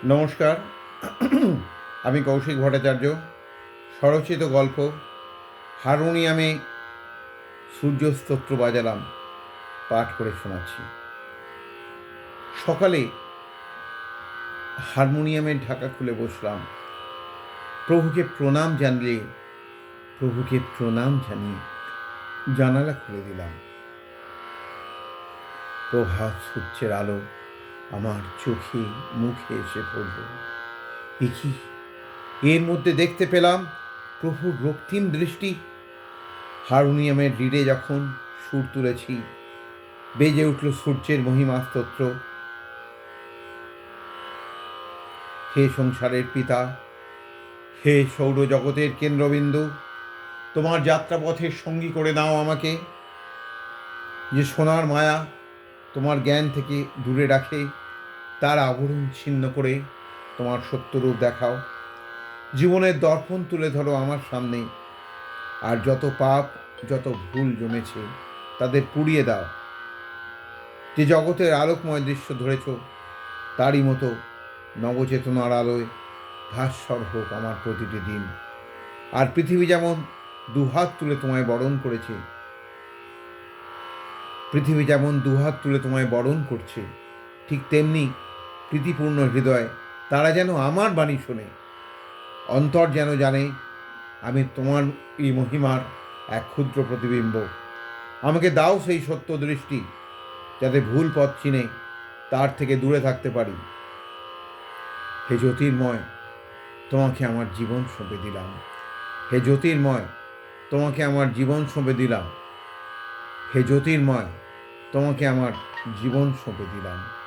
নমস্কার। আমি কৌশিক ভট্টাচার্য। স্বরচিত গল্প হারমোনিয়ামে সূর্য স্তোত্র বাজালাম, পাঠ করে শোনাচ্ছি। সকালে হারমোনিয়ামের ঢাকা খুলে বসলাম। প্রভুকে প্রণাম জানিয়ে জানালা খুলে দিলাম। প্রভাত সূর্যের আলো আমার চোখে মুখে এসে পড়ল। কি এর মধ্যে দেখতে পেলাম প্রভুর রক্তিম দৃষ্টি। হারমোনিয়ামের লিডে যখন সুর তুলেছি, বেজে উঠল সূর্যের মহিমা স্তোত্র। হে সংসারের পিতা, হে সৌরজগতের কেন্দ্রবিন্দু, তোমার যাত্রাপথের সঙ্গী করে নাও আমাকে। যে সোনার মায়া তোমার জ্ঞান থেকে দূরে রাখে, তার আবরণ ছিন্ন করে তোমার সত্যরূপ দেখাও। জীবনের দর্পণ তুলে ধরো আমার সামনে, আর যত পাপ, যত ভুল জমেছে তাদের পুড়িয়ে দাও। যে জগতের আলোকময় দৃশ্য ধরেছ, তারই মতো নবচেতনার আলোয় ভাস্বর হোক আমার প্রতিটি দিন। আর পৃথিবী যেমন দুহাত তুলে তোমায় বরণ করছে, ঠিক তেমনি প্রীতিপূর্ণ হৃদয় তারা যেন আমার বাণী শোনে। অন্তর যেন জানে আমি তোমার এই মহিমার এক ক্ষুদ্র প্রতিবিম্ব। আমাকে দাও সেই সত্য দৃষ্টি, যাতে ভুল পথ চিনে তার থেকে দূরে থাকতে পারি। হে জ্যোতির্ময়, তোমাকে আমার জীবন সঁপে দিলাম। হে জ্যোতির্ময়, তোমাকে আমার জীবন সঁপে দিলাম। হে জ্যোতির্ময়, তোমাকে আমার জীবন সঁপে দিলাম।